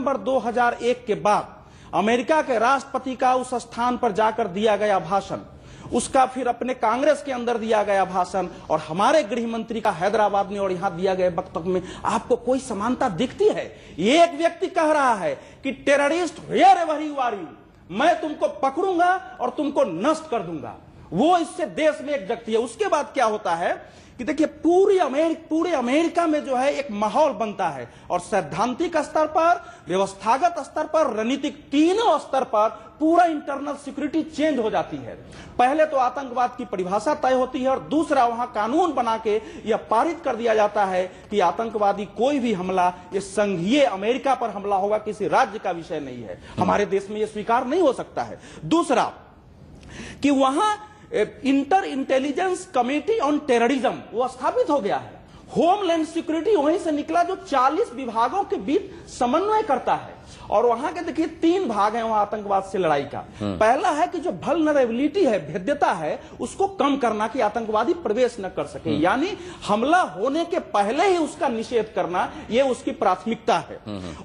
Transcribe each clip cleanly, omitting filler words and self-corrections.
सितंबर 2001 के बाद अमेरिका के राष्ट्रपति का उस स्थान पर जाकर दिया गया भाषण, उसका फिर अपने कांग्रेस के अंदर दिया गया भाषण और हमारे गृह मंत्री का हैदराबाद में और यहां दिया गया वक्तव्य में आपको कोई समानता दिखती है? एक व्यक्ति कह रहा है कि terrorist wherever you are you, मैं तुमको पकड़ूंगा और तुमको नष्ट कर दूंगा। वो इससे देश में एक व्यक्ति है। उसके बाद क्या होता है कि देखिए पूरे अमेरिका में जो है एक माहौल बनता है और सैद्धांतिक स्तर पर, व्यवस्थागत स्तर पर, रणनीतिक, तीनों स्तर पर पूरा इंटरनल सिक्योरिटी चेंज हो जाती है। पहले तो आतंकवाद की परिभाषा तय होती है और दूसरा वहां कानून बना के यह पारित कर दिया जाता है कि आतंकवादी कोई भी हमला ये संघीय अमेरिका पर हमला होगा, किसी राज्य का विषय नहीं है। हमारे देश में यह स्वीकार नहीं हो सकता है। दूसरा कि वहां inter intelligence committee on terrorism वो स्थापित हो गया है। होमलैंड सिक्योरिटी वहीं से निकला जो 40 विभागों के बीच समन्वय करता है। और वहां के देखिए 3 भाग हैं वहां आतंकवाद से लड़ाई का। पहला है कि जो वल्नरेबिलिटी है, भेद्यता है, उसको कम करना कि आतंकवादी प्रवेश न कर सके, यानी हमला होने के पहले ही उसका निषेध करना, ये उसकी प्राथमिकता है।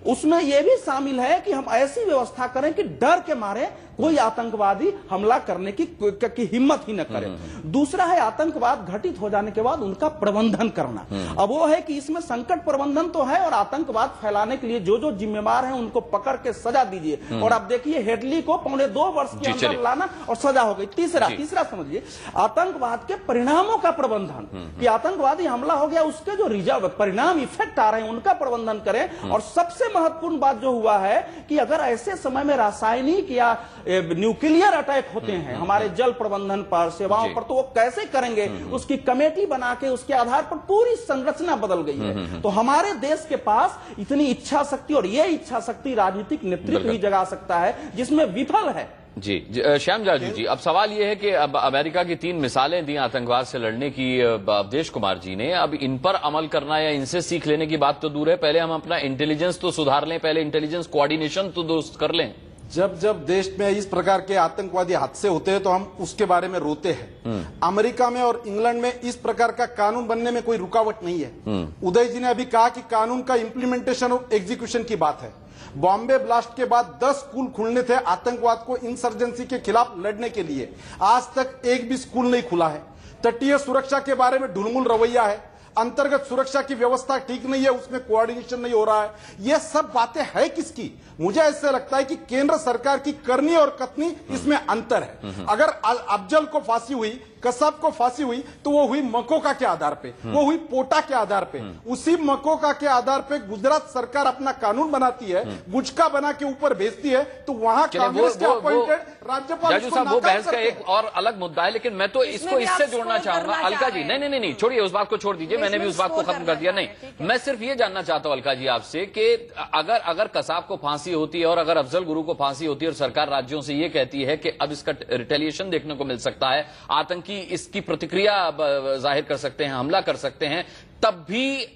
उसमें यह भी शामिल है कि हम ऐसी व्यवस्था करें कि डर के मारे कोई आतंकवादी हमला करने की हिम्मत ही न करे। दूसरा है आतंकवाद घटित हो जाने के बाद उनका प्रबंधन करना। अब वो है कि इसमें संकट प्रबंधन तो है और आतंकवाद फैलाने के लिए जो जो जिम्मेवार हैं उनको पकड़ के सजा दीजिए। और आप देखिए हेडली को 2.25 वर्ष के अंदर लाना और सजा हो गई। तीसरा समझिए आतंकवाद के परिणामों का प्रबंधन, कि आतंकवादी हमला हो गया उसके जो रिजर्व परिणाम इफेक्ट आ रहे हैं उनका प्रबंधन करें। और सबसे महत्वपूर्ण बात जो हुआ है कि अगर ऐसे समय में रासायनिक या न्यूक्लियर अटैक होते हैं हमारे जल प्रबंधन पर, सेवाओं पर, तो वो कैसे करेंगे, उसकी कमेटी बना के उसके आधार पर पूरी संरचना बदल गई है। तो हमारे देश के पास इतनी इच्छा शक्ति, और ये इच्छा शक्ति राजनीतिक नेतृत्व ही जगा सकता है जिसमें विफल है। जी श्याम जाजू जी, अब सवाल यह है कि अब अमेरिका की 3 मिसालें दी आतंकवाद से लड़ने की अवधेश कुमार जी ने, अब इन पर अमल करना या इनसे सीख लेने की बात तो दूर है, पहले हम अपना इंटेलिजेंस तो सुधार लें, पहले इंटेलिजेंस कोऑर्डिनेशन तो दुरुस्त कर लें। जब देश में इस प्रकार के आतंकवादी हादसे होते हैं तो हम उसके बारे में रोते हैं। अमेरिका में और इंग्लैंड में इस प्रकार का कानून बनने में कोई रुकावट नहीं है। उदय जी ने अभी कहा कि कानून का इंप्लीमेंटेशन और एग्जीक्यूशन की बात है। बॉम्बे ब्लास्ट के बाद 10 स्कूल खुलने थे आतंकवाद को, इंसर्जेंसी के खिलाफ लड़ने के लिए। आज तक एक भी स्कूल नहीं खुला है। तटीय सुरक्षा के बारे में ढुलमुल रवैया है। अंतर्गत सुरक्षा की व्यवस्था ठीक नहीं है, उसमें कोऑर्डिनेशन नहीं हो रहा है। ये सब बातें है किसकी? मुझे ऐसे लगता है कि केंद्र सरकार की करनी और कथनी इसमें अंतर है। अगर अफजल को फांसी हुई, कसाब को फांसी हुई, तो वो हुई मकोका के आधार पे, वो हुई पोटा के आधार पे। उसी मकोका के आधार पे गुजरात सरकार अपना कानून बनाती है, गुजका बना के ऊपर भेजती है, तो वहां कांग्रेस के अपॉइंटेड राज्यपाल जाजू साहब वो बहस का एक और अलग मुद्दा है, लेकिन मैं तो इसको इससे जोड़ना चाहूंगा। अलका जी नहीं, छोड़िए उस बात को, छोड़ दीजिए, मैंने भी उस बात को खत्म कर दिया। नहीं, मैं सिर्फ ये जानना चाहता हूं अलका जी आपसे कि अगर कसाब को फांसी होती है और अगर अफजल गुरु को फांसी होती है और सरकार राज्यों से ये कहती है कि अब इसका रिटेलिएशन देखने को मिल सकता है, आतंकी इसकी प्रतिक्रिया जाहिर कर सकते हैं, हमला कर सकते हैं, तब भी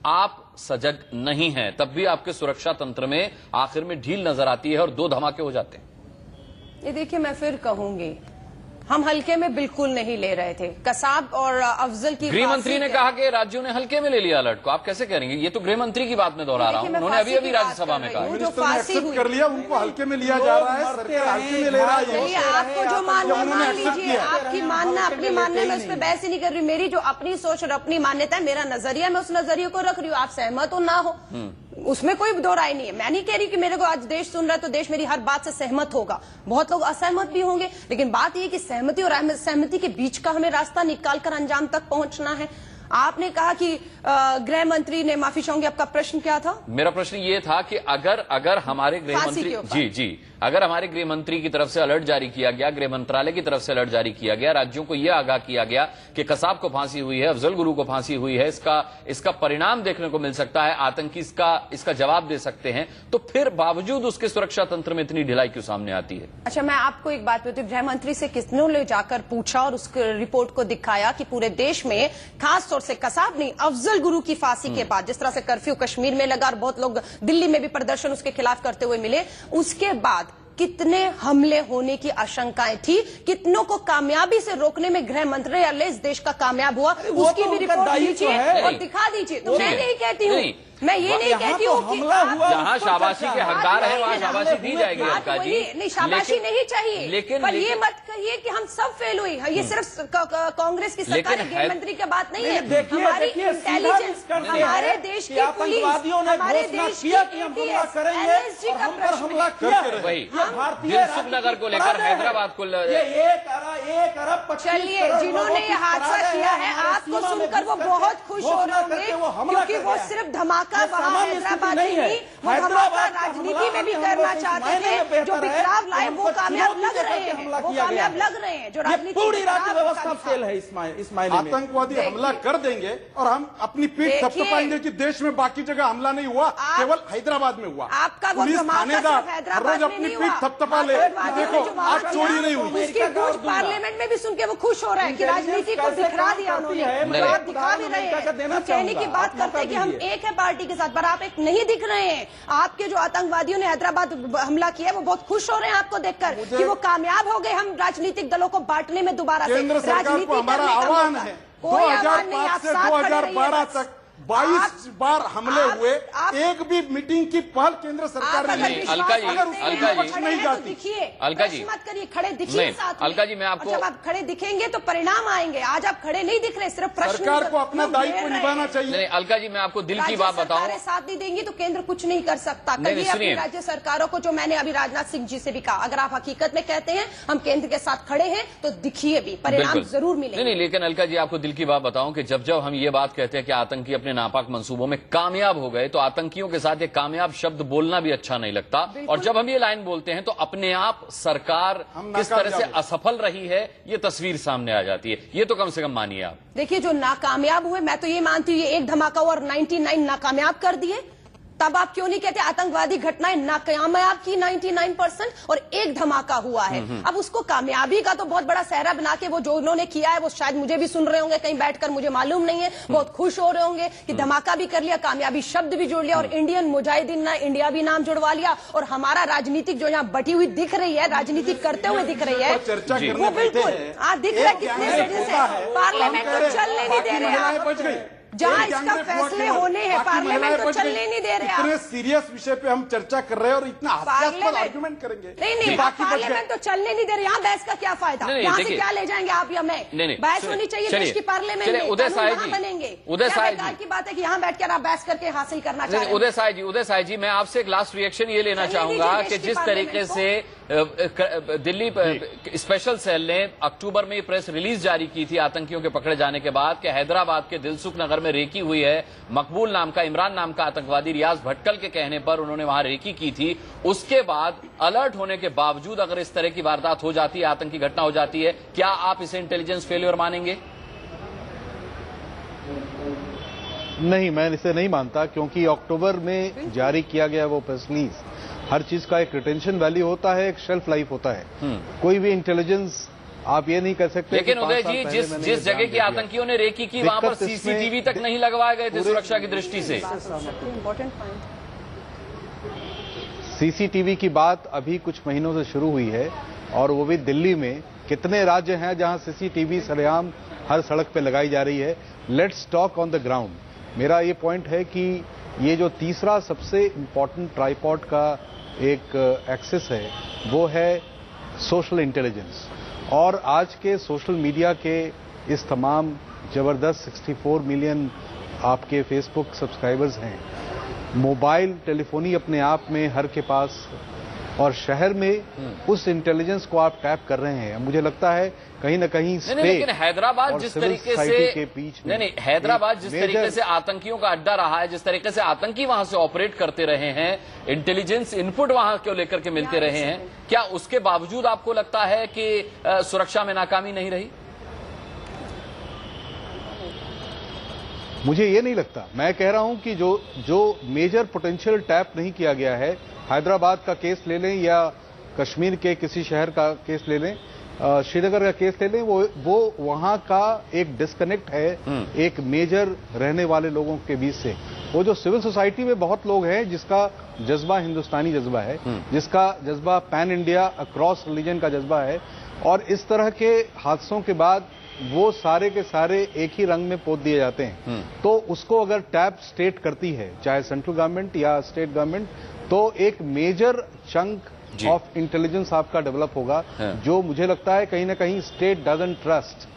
आप सजग नहीं हैं, तब भी आपके सुरक्षा तंत्र में आखिर में ढील नजर आती है और 2 धमाके हो जाते हैं। ये देखिए, मैं फिर कहूंगी, हम हल्के में बिल्कुल नहीं ले रहे थे। कसाब और अफजल की गृह मंत्री ने कहा कि राज्यों ने हल्के में ले लिया अलर्ट को, आप कैसे करेंगे? ये तो गृह मंत्री की बात में दोहरा रहा हूं, उन्होंने अभी राज्यसभा में कहा जो फांसी कर लिया उनको हल्के में लिया जा रहा है, सरकार हल्के में ले रहा है। आपको जो मानना मान लीजिए, आपकी मानना अपनी मानने में उस पर बहस ही नहीं कर रही। मेरी जो अपनी सोच और अपनी मान्यता है, मेरा नजरिया, मैं उस नजरिए को रख रही हूँ। आप सहमत हो ना हो उसमें कोई दो राय नहीं है। मैं नहीं कह रही कि मेरे को आज देश सुन रहा है तो देश मेरी हर बात से सहमत होगा, बहुत लोग असहमत भी होंगे, लेकिन बात यह कि सहमति और असहमति के बीच का हमें रास्ता निकालकर अंजाम तक पहुंचना है। आपने कहा कि गृह मंत्री ने, माफी चाहूंगी, आपका प्रश्न क्या था? मेरा प्रश्न ये था कि अगर हमारे गृह मंत्री जी अगर हमारे गृह मंत्री की तरफ से अलर्ट जारी किया गया, गृह मंत्रालय की तरफ से अलर्ट जारी किया गया, राज्यों को यह आगाह किया गया कि कसाब को फांसी हुई है, अफजल गुरु को फांसी हुई है, इसका परिणाम देखने को मिल सकता है, आतंकी इसका जवाब दे सकते हैं, तो फिर बावजूद उसके सुरक्षा तंत्र में इतनी ढिलाई क्यों सामने आती है? अच्छा, मैं आपको एक बात बताती हूँ, गृह मंत्री से किसने ले जाकर पूछा और उस रिपोर्ट को दिखाया कि पूरे देश में, खास तौर से कसाब नहीं, अफजल गुरु की फांसी के बाद जिस तरह से कर्फ्यू कश्मीर में लगा और बहुत लोग दिल्ली में भी प्रदर्शन उसके खिलाफ करते हुए मिले, उसके बाद कितने हमले होने की आशंकाएं थी, कितनों को कामयाबी से रोकने में गृह मंत्रालय इस देश का कामयाब हुआ, उसकी भी रिपोर्ट दीजिए और दिखा दीजिए। तो मैं नहीं कहती हूँ मैं ये नहीं कहती हूँ कि जहाँ शाबाशी के हकदार है वहाँ शाबाशी दी जाएगी अलका जी। नहीं, शाबाशी नहीं चाहिए, लेकिन पर ये मत कहिए कि हम सब फेल हुई। ये सिर्फ कांग्रेस की सरकार, गृह मंत्री की बात नहीं है। हमारी इंटेलिजेंस, हमारे देश की पुलिस, हमारे देश की ATS, NSG का प्रश्न, वही दिलसुख नगर को लेकर हैदराबाद को 1 अरब चलिए, जिन्होंने ये हादसा किया है आपको सुनकर वो बहुत खुश हो रहे होंगे, क्योंकि वो सिर्फ धमाका वहाँ हैदराबाद में नहीं, वो धमाका राजनीति में भी करना चाहते थे। जो बिखराव लाए वो कामयाब लग रहे हैं, वो कामयाब लग रहे हैं। जो राजनीति पूरी राज्य व्यवस्था फेल है इस मायने में। आतंकवादी हमला कर देंगे और हम अपनी पीठ थपथपाएंगे कि देश में बाकी जगह हमला नहीं हुआ, केवल हैदराबाद में हुआ। आपका वो पुलिस धमाका थानेदार सिर्फ हर हैदराबाद रोज में अपनी नहीं पीठ हुआ। थपथपा ले, देखो आज चोरी नहीं हुई। उसकी गूंज पार्लियामेंट में भी सुन के वो खुश हो रहे हैं कि राजनीति को बिखरा दिया उन्होंने। तो आप दिखा भी रहे हैं, कहने की बात करते हैं कि हम एक है पार्टी के साथ, पर आप एक नहीं दिख रहे हैं। आपके जो आतंकवादियों ने हैदराबाद हमला किया वो बहुत खुश हो रहे हैं आपको देखकर कि वो कामयाब हो गए हम राजनीतिक दलों को बांटने में दोबारा से। केंद्र सरकार को हमारा आह्वान है, 2005 से 2012 तक 22 बार हमले हुए, एक भी मीटिंग की पहल केंद्र सरकार ने नहीं। अलका जी, नहीं जाती। अलका जी मत करिए, खड़े दिखिए साथ में। अलका जी, मैं आपको, जब आप खड़े दिखेंगे तो परिणाम आएंगे। आज आप खड़े नहीं दिख रहे, सिर्फ प्रश्न। सरकार को अपना दायित्व निभाना चाहिए। नहीं, अलका जी, मैं आपको दिल की बात बताऊं, साथ नहीं देंगी तो केंद्र कुछ नहीं कर सकता। कहिए अपनी राज्य सरकारों को, जो मैंने अभी राजनाथ सिंह जी से भी कहा, अगर आप हकीकत में कहते हैं हम केंद्र के साथ खड़े हैं तो दिखिए भी, परिणाम जरूर मिलेंगे। नहीं, लेकिन अलका जी, आपको दिल की बात बताऊं कि जब जब हम ये बात कहते हैं कि आतंकी अपने नापाक मंसूबों में कामयाब हो गए, तो आतंकियों के साथ ये कामयाब शब्द बोलना भी अच्छा नहीं लगता। और जब हम ये लाइन बोलते हैं तो अपने आप सरकार किस तरह से असफल रही है ये तस्वीर सामने आ जाती है। ये तो कम से कम मानिए आप। देखिए, जो नाकामयाब हुए, मैं तो ये मानती हूँ ये एक धमाका और 99 नाकामयाब कर दिए। तब आप क्यों नहीं कहते आतंकवादी घटनाएं नाकामयाब की 99% और एक धमाका हुआ है। अब उसको कामयाबी का तो बहुत बड़ा सेहरा बना के वो जो उन्होंने किया है, वो शायद मुझे भी सुन रहे होंगे कहीं बैठकर, मुझे मालूम नहीं है, बहुत खुश हो रहे होंगे कि धमाका भी कर लिया, कामयाबी शब्द भी जुड़ लिया और इंडियन मुजाहिदीन ना इंडिया भी नाम जुड़वा लिया। और हमारा राजनीतिक जो यहाँ बटी हुई दिख रही है, राजनीति करते हुए दिख रही है, वो बिल्कुल दिख रहा है कितने वजह से पार्लियामेंट को चलने नहीं दे रहे आप। जहाँ इसका फैसले होने हैं पार्लियामेंट को चलने नहीं दे रहे हैं। इतने सीरियस विषय पे हम चर्चा कर रहे हैं और इतना हास्यास्पद आर्गुमेंट करेंगे। नहीं, पार्लियामेंट तो चलने नहीं दे रहे। यहाँ बहस का क्या फायदा? यहाँ से क्या ले जाएंगे आप या मैं? बहस होनी चाहिए देश की पार्लियामेंट में, उदय साय जी बनेंगे। उदय साय जी की बात है कि यहाँ बैठकर आप बहस करके हासिल करना चाहिए। उदय साय जी, मैं आपसे एक लास्ट रिएक्शन ये लेना चाहूंगा कि जिस तरीके से दिल्ली स्पेशल सेल ने अक्टूबर में प्रेस रिलीज जारी की थी आतंकियों के पकड़े जाने के बाद कि हैदराबाद के दिलसुख नगर में रेकी हुई है, मकबूल नाम का, इमरान नाम का आतंकवादी रियाज भटकल के कहने पर उन्होंने वहां रेकी की थी। उसके बाद अलर्ट होने के बावजूद अगर इस तरह की वारदात हो जाती है, आतंकी घटना हो जाती है, क्या आप इसे इंटेलिजेंस फेल्योर मानेंगे? नहीं, मैं इसे नहीं मानता, क्योंकि अक्टूबर में जारी किया गया वो प्रेस रिलीज, हर चीज का एक रिटेंशन वैल्यू होता है, एक शेल्फ लाइफ होता है। कोई भी इंटेलिजेंस आप ये नहीं कर सकते। लेकिन उदय जी, जिस जगह की आतंकियों ने रेकी की वहां पर सीसीटीवी तक नहीं लगवाए गए थे सुरक्षा की दृष्टि से। सीसीटीवी की बात अभी कुछ महीनों से शुरू हुई है, और वो भी दिल्ली में। कितने राज्य हैं जहां सीसीटीवी सरेआम हर सड़क पे लगाई जा रही है? Let's talk on the ground. मेरा ये पॉइंट है कि ये जो तीसरा सबसे इंपॉर्टेंट ट्राइपॉड का एक एक्सेस है, वो है सोशल इंटेलिजेंस। और आज के सोशल मीडिया के इस तमाम जबरदस्त 64 मिलियन आपके फेसबुक सब्सक्राइबर्स हैं, मोबाइल टेलीफोनी अपने आप में हर के पास, और शहर में उस इंटेलिजेंस को आप टैप कर रहे हैं। मुझे लगता है कहीं ना कहीं लेकिन हैदराबाद जिस तरीके से के बीच में हैदराबाद जिस तरीके से आतंकियों का अड्डा रहा है, जिस तरीके से आतंकी वहां से ऑपरेट करते रहे हैं, इंटेलिजेंस इनपुट वहां को लेकर के मिलते रहे हैं, क्या उसके बावजूद आपको लगता है कि सुरक्षा में नाकामी नहीं रही? मुझे ये नहीं लगता। मैं कह रहा हूं कि जो मेजर पोटेंशियल टैप नहीं किया गया है, हैदराबाद का केस ले लें या कश्मीर के किसी शहर का केस ले लें, श्रीनगर का केस ले लें, वो वहां का एक डिस्कनेक्ट है एक मेजर रहने वाले लोगों के बीच से। वो जो सिविल सोसाइटी में बहुत लोग हैं जिसका जज्बा हिंदुस्तानी जज्बा है, जिसका जज्बा पैन इंडिया अक्रॉस रिलीजन का जज्बा है, और इस तरह के हादसों के बाद वो सारे के सारे एक ही रंग में पोत दिए जाते हैं। तो उसको अगर टैप स्टेट करती है, चाहे सेंट्रल गवर्नमेंट या स्टेट गवर्नमेंट, तो एक मेजर चंक ऑफ इंटेलिजेंस आपका डेवलप होगा, जो मुझे लगता है कहीं ना कहीं state doesn't trust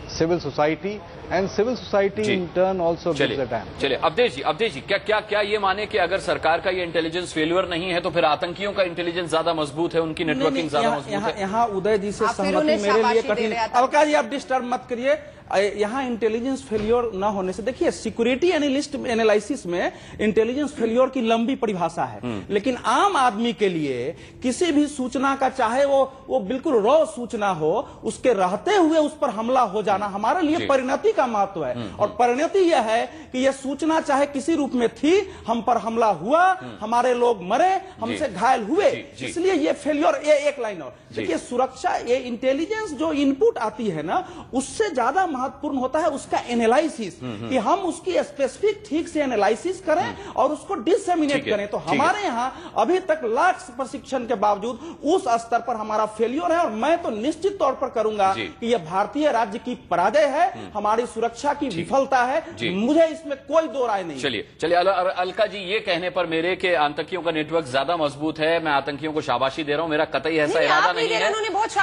civil society and civil society in turn also gives a damn. चलिए अवधेश जी, क्या ये माने कि अगर सरकार का ये इंटेलिजेंस फेल्यूर नहीं है तो फिर आतंकियों का इंटेलिजेंस ज्यादा मजबूत है, उनकी नेटवर्किंग ज्यादा मजबूत है? यहाँ उदय जी से सहमति मेरे लिए कठिन। अलका जी, आप डिस्टर्ब मत करिए। यहाँ इंटेलिजेंस फेल्योर न होने से, देखिए सिक्योरिटी एनालिस्ट एनालिसिस में इंटेलिजेंस फेल्योर की लंबी परिभाषा है, लेकिन आम आदमी के लिए किसी भी सूचना का, चाहे वो बिल्कुल रॉ सूचना हो, उसके रहते हुए उस पर हमला हो जाना हमारे लिए परिणति का महत्व है। और परिणति यह है कि यह सूचना चाहे किसी रूप में थी, हम पर हमला हुआ, हमारे लोग मरे, हमसे घायल हुए, इसलिए ये फेल्योर। ये एक लाइन और देखिए, सुरक्षा, ये इंटेलिजेंस जो इनपुट आती है ना, उससे ज्यादा महत्वपूर्ण होता है उसका एनालिसिस, कि हम उसकी स्पेसिफिक ठीक से एनालिसिस करें और उसको डिसएमिनेट करें। तो हमारे यहाँ अभी तक लाख प्रशिक्षण के बावजूद उस स्तर पर हमारा फेल्योर है, और मैं तो निश्चित तौर पर करूंगा कि यह भारतीय राज्य की पराजय है, हमारी सुरक्षा की विफलता है, मुझे इसमें कोई दो राय नहीं। चलिए अलका जी, ये कहने पर मेरे के आतंकियों का नेटवर्क ज्यादा मजबूत है, मैं आतंकियों को शाबाशी दे रहा हूं, मेरा कतई ऐसा इरादा नहीं है।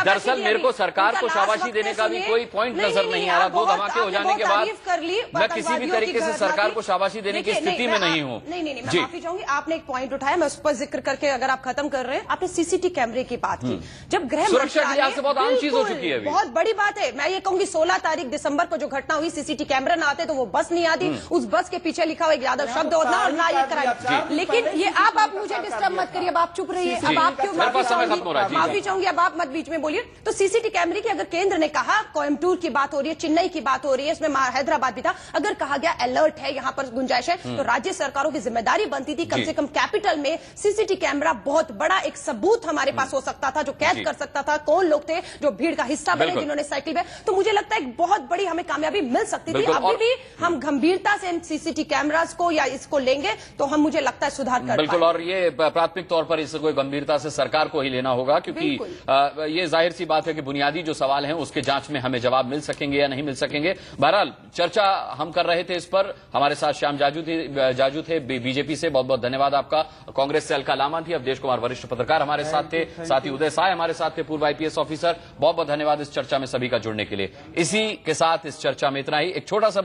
दरअसल मेरे को सरकार को शाबाशी देने का भी कोई पॉइंट नजर नहीं आ रहा। दो धमाके हो जाने के बाद मैं किसी भी तरीके से सरकार को शाबाशी देने की स्थिति में नहीं हूं। नहीं, मैं माफी चाहूंगी, आपने एक पॉइंट उठाया, मैं उस पर जिक्र करके अगर आप खत्म कर रहे हैं, आपने सीसीटीवी कैमरे की बात की। जब गृह सुरक्षा के लिहाज से बहुत आम चीज हो चुकी है, बहुत बड़ी बात है। मैं ये कहूंगी 16 तारीख दिसंबर को जो घटना हुई, सीसीटीवी कैमरा ना आते तो वो बस नहीं आती, उस बस के पीछे लिखा हुआ एक यादव शब्द होता और ना ये कराई। लेकिन ये आप मुझे डिस्टर्ब मत करिए, अब आप चुप रहिए। अब आप क्यों माफी चाहूंगी, अब आप मत बीच में बोलिए। तो सीसीटीवी कैमरे की अगर केंद्र ने कहा, कोयम्बटूर की बात हो रही है, चेन्नई की बात हो रही है, इसमें हैदराबाद भी था, अगर कहा गया अलर्ट है, यहां पर गुंजाइश है, तो राज्य सरकारों की जिम्मेदारी बनती थी कम से कम कैपिटल में सीसीटीवी कैमरा बहुत बड़ा एक सबूत हमारे पास हो सकता था, जो कैद कर सकता था कौन लोग थे जो भीड़ का हिस्सा बने, जिन्होंने साइकिल में। तो मुझे लगता है एक बहुत बड़ी हमें कामयाबी मिल सकती थी। अभी भी हम गंभीरता से सीसीटीवी कैमरास को या इसको लेंगे तो हम, मुझे लगता है, सुधार कर बिल्कुल। और ये प्राथमिक तौर पर इसे कोई गंभीरता से सरकार को ही लेना होगा, क्योंकि ये जाहिर सी बात है कि बुनियादी जो सवाल हैं उसके जांच में हमें जवाब मिल सकेंगे या नहीं मिल सकेंगे। बहरहाल चर्चा हम कर रहे थे इस पर, हमारे साथ श्याम जाजू थे बीजेपी से, बहुत बहुत धन्यवाद आपका। कांग्रेस से अलका लामा थी, अवधेश कुमार वरिष्ठ पत्रकार हमारे साथ थे, साथ ही उदय साय हमारे साथ थे, पूर्व आईपीएस ऑफिसर। बहुत बहुत धन्यवाद इस चर्चा में सभी का जुड़ने के लिए। इसी के साथ इस चर्चा में इतना ही। एक छोटा सा